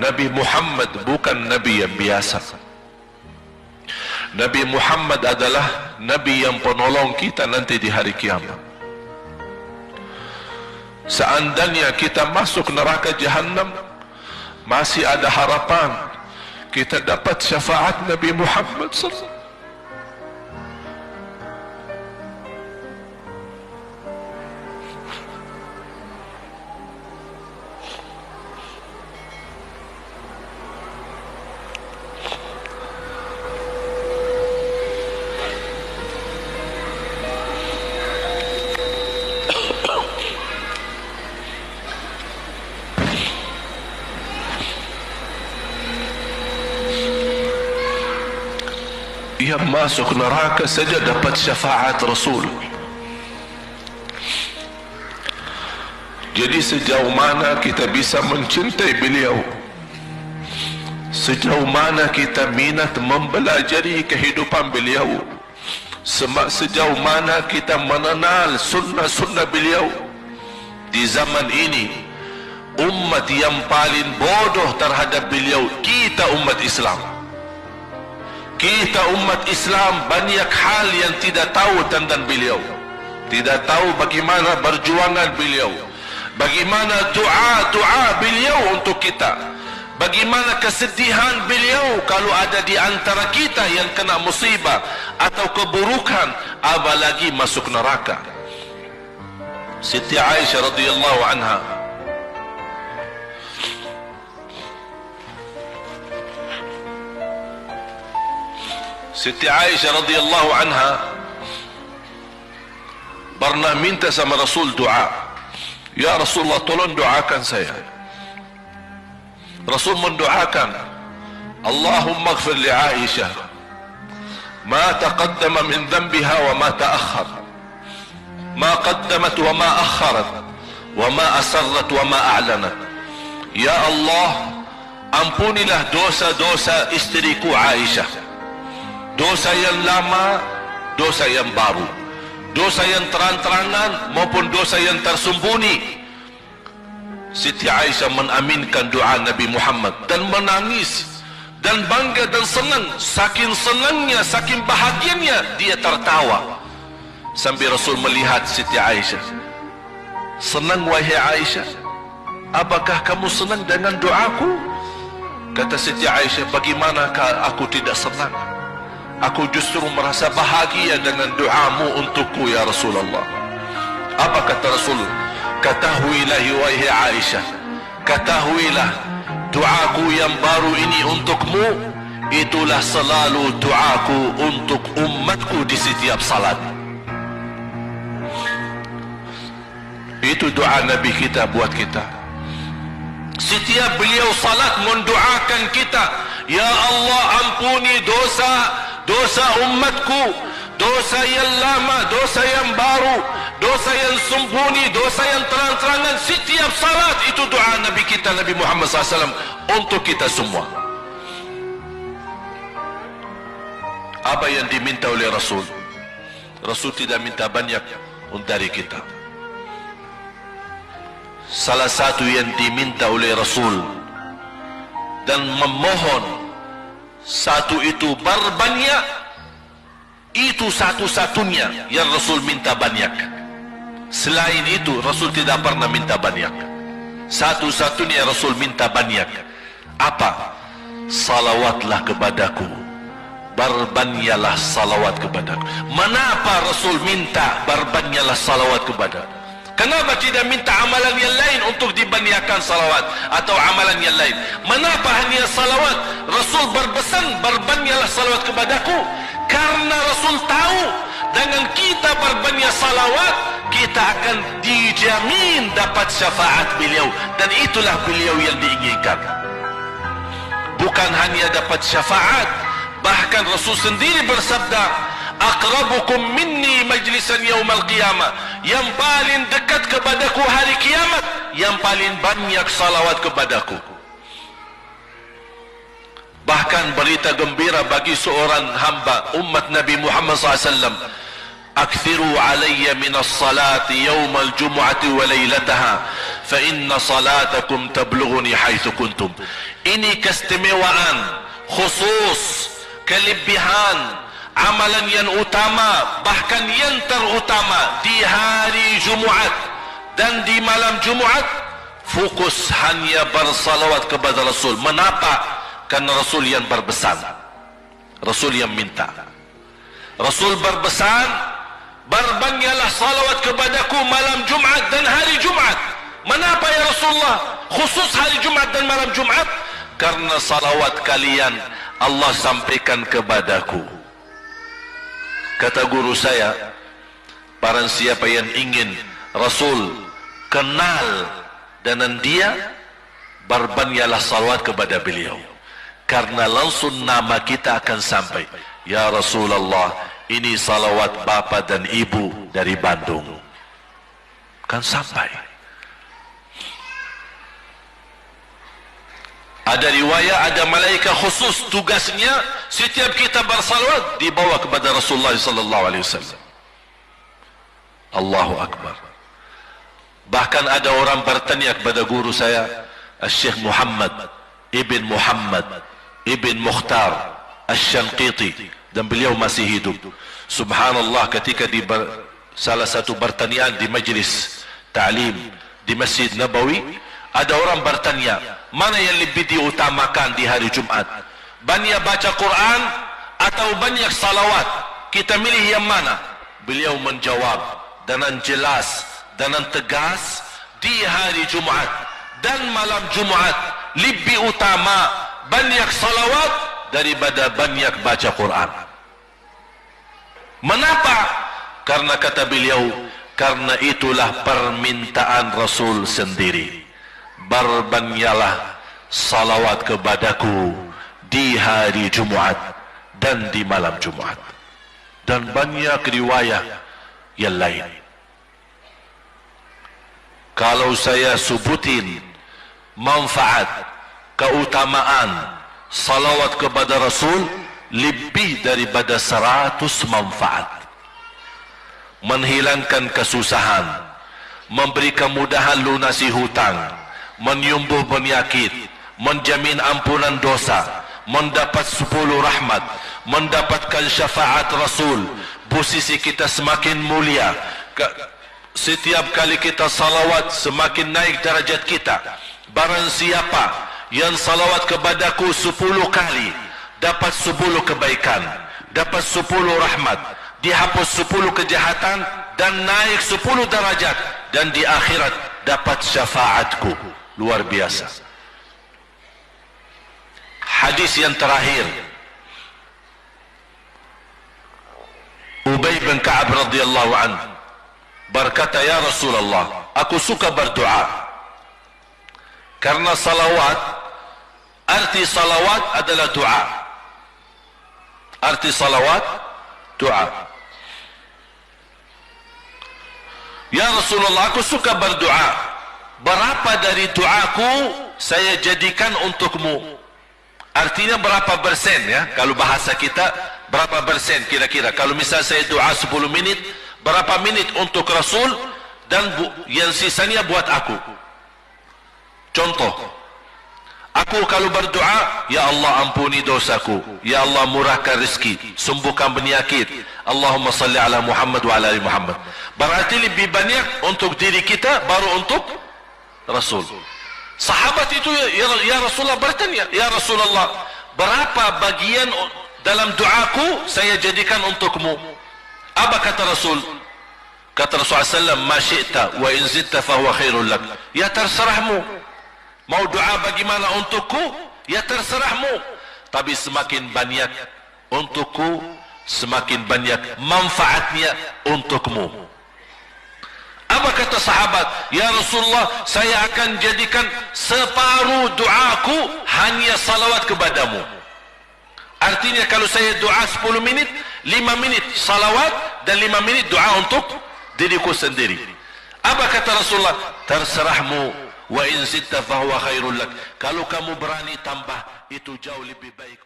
Nabi Muhammad bukan Nabi yang biasa. Nabi Muhammad adalah Nabi yang penolong kita nanti di hari kiamat. Seandainya kita masuk neraka Jahannam, masih ada harapan kita dapat syafaat Nabi Muhammad SAW. Dia masuk neraka saja dapat syafaat Rasul. Jadi sejauh mana kita bisa mencintai beliau, sejauh mana kita minat mempelajari kehidupan beliau, sejauh mana kita mengenal sunnah-sunnah beliau. Di zaman ini, umat yang paling bodoh terhadap beliau kita, umat Islam. Kita umat Islam banyak hal yang tidak tahu tentang beliau. Tidak tahu bagaimana perjuangan beliau, bagaimana doa beliau untuk kita, bagaimana kesedihan beliau kalau ada di antara kita yang kena musibah atau keburukan, apalagi masuk neraka. Siti Aisyah radhiyallahu anha, Siti Aisyah radhiyallahu anha pernah minta sama Rasul doa. Ya Rasulullah, tolong doakan saya. Rasul mendoakan, Allahumma ighfir li Aisyah ma taqaddama min dhanbiha wa ma ta'akhkhar, ma qaddamat wa ma akharat, wa ma asarrat wa ma a'lanat. Ya Allah, ampunilah dosa-dosa istriku Aisyah, dosa yang lama, dosa yang baru, dosa yang terang-terangan maupun dosa yang tersembunyi. Siti Aisyah menaminkan doa Nabi Muhammad dan menangis dan bangga dan senang. Saking senangnya, saking bahagianya, dia tertawa sampai Rasul melihat Siti Aisyah. Senang wahai Aisyah, apakah kamu senang dengan doaku? Kata Siti Aisyah, bagaimanakah aku tidak senang? Aku justru merasa bahagia dengan doamu untukku ya Rasulullah. Apa kata Rasul? Ketahuilah wahai Aisyah, ketahuilah doaku yang baru ini untukmu, itulah selalu doaku untuk umatku di setiap salat. Itu doa Nabi kita buat kita. Setiap beliau salat mendoakan kita, ya Allah, ampuni dosa umatku, dosa yang lama, dosa yang baru, dosa yang sembunyi, dosa yang terang-terangan. Setiap salat itu doa Nabi kita, Nabi Muhammad SAW untuk kita semua. Apa yang diminta oleh Rasul? Rasul tidak minta banyak dari kita. Salah satu yang diminta oleh Rasul dan memohon, satu itu berbanyak, itu satu-satunya yang Rasul minta banyak. Selain itu Rasul tidak pernah minta banyak. Satu-satunya Rasul minta banyak. Apa? Salawatlah kepadaku, berbanyaklah salawat kepadaku. Mengapa Rasul minta berbanyaklah salawat kepadaku? Kenapa tidak minta amalan yang lain untuk dibanyakkan salawat atau amalan yang lain? Mengapa hanya salawat? Rasul berpesan berbanyaklah salawat kepadaku, karena Rasul tahu dengan kita berbanyak salawat kita akan dijamin dapat syafaat beliau, dan itulah beliau yang diinginkan. Bukan hanya dapat syafaat, bahkan Rasul sendiri bersabda, aqrabukum minni majlisan yaumal qiyamah, yang paling dekat kepadaku hari kiamat, yang paling banyak salawat kepadaku. Bahkan berita gembira bagi seorang hamba umat Nabi Muhammad SAW, akthiru alayya minas salati yawmal jumu'ati wa laylataha fa inna salatakum tablughuni haitsu kuntum. Ini keistimewaan khusus, kelebihan amalan yang utama, bahkan yang terutama di hari Jumaat dan di malam Jumaat, fokus hanya bersalawat kepada Rasul. Mengapa? Karena Rasul yang berpesan, Rasul yang minta. Rasul berpesan, berbanyaklah salawat kepadaku malam Jumaat dan hari Jumaat. Mengapa ya Rasulullah khusus hari Jumaat dan malam Jumaat? Karena salawat kalian Allah sampaikan kepadaku. Kata guru saya, barang siapa yang ingin Rasul kenal dengan dia, berbanyaklah salawat kepada beliau, karena langsung nama kita akan sampai. Ya Rasulullah, ini salawat bapa dan ibu dari Bandung, kan sampai. Ada riwayat, ada malaikat khusus tugasnya setiap kita bersalawat dibawa kepada Rasulullah sallallahu alaihi wasallam. Allahu akbar. Bahkan ada orang bertanya kepada guru saya, Syekh Muhammad Ibn Muhammad Ibn Mukhtar Asy-Syanqiti, dan beliau masih hidup. Subhanallah, ketika di salah satu pertanyaan di majlis ta'lim di Masjid Nabawi, ada orang bertanya, mana yang lebih diutamakan di hari Jumat? Banyak baca Quran atau banyak salawat? Kita milih yang mana? Beliau menjawab dengan jelas, dengan tegas, di hari Jumat dan malam Jumat lebih utama banyak salawat daripada banyak baca Quran. Mengapa? Karena kata beliau, karena itulah permintaan Rasul sendiri. Berbanyaklah salawat kepadaku di hari Jumat dan di malam Jumat. Dan banyak riwayat yang lain. Kalau saya sebutin manfaat, keutamaan salawat kepada Rasul, lebih daripada 100 manfaat. Menghilangkan kesusahan, memberi kemudahan lunasi hutang, menyembuh penyakit, menjamin ampunan dosa, mendapat 10 rahmat, mendapatkan syafaat Rasul, posisi kita semakin mulia. Setiap kali kita salawat semakin naik darajat kita. Barang siapa yang salawat kepadaku 10 kali, dapat 10 kebaikan, dapat 10 rahmat, dihapus 10 kejahatan, dan naik 10 darajat, dan di akhirat dapat syafaatku. Luar biasa. Hadis yang terakhir, Ubay bin Ka'ab radhiyallahu anhu berkata, ya Rasulullah, aku suka berdoa. Karena salawat, arti salawat adalah doa. Arti salawat, doa. Ya Rasulullah, aku suka berdoa. Berapa dari doaku saya jadikan untukmu? Artinya berapa persen ya? Kalau bahasa kita, berapa persen kira-kira? Kalau misal saya doa 10 menit, berapa menit untuk Rasul, dan yang sisanya buat aku? Contoh, aku kalau berdoa, ya Allah ampuni dosaku, ya Allah murahkan rezeki, sembuhkan penyakit, Allahumma salli ala Muhammad wa ala ali Muhammad. Berarti lebih banyak untuk diri kita, baru untuk Rasul. Sahabat itu ya Rasulullah bertanya, ya Rasulullah, berapa bagian dalam doaku saya jadikan untukmu? Apa kata Rasul? Kata Rasulullah SAW, ma syi'ta wa in zidta fahuwa khairul lak. Ya terserahmu, mau doa bagaimana untukku, ya terserahmu, tapi semakin banyak untukku, semakin banyak manfaatnya untukmu. Apa kata sahabat? Ya Rasulullah, saya akan jadikan separuh doaku hanya salawat kepadamu. Artinya kalau saya doa 10 menit, 5 menit salawat dan 5 menit doa untuk diriku sendiri. Apa kata Rasulullah? Terserahmu, wa in zitta fahuwa khairul lak. Kalau kamu berani tambah, itu jauh lebih baik.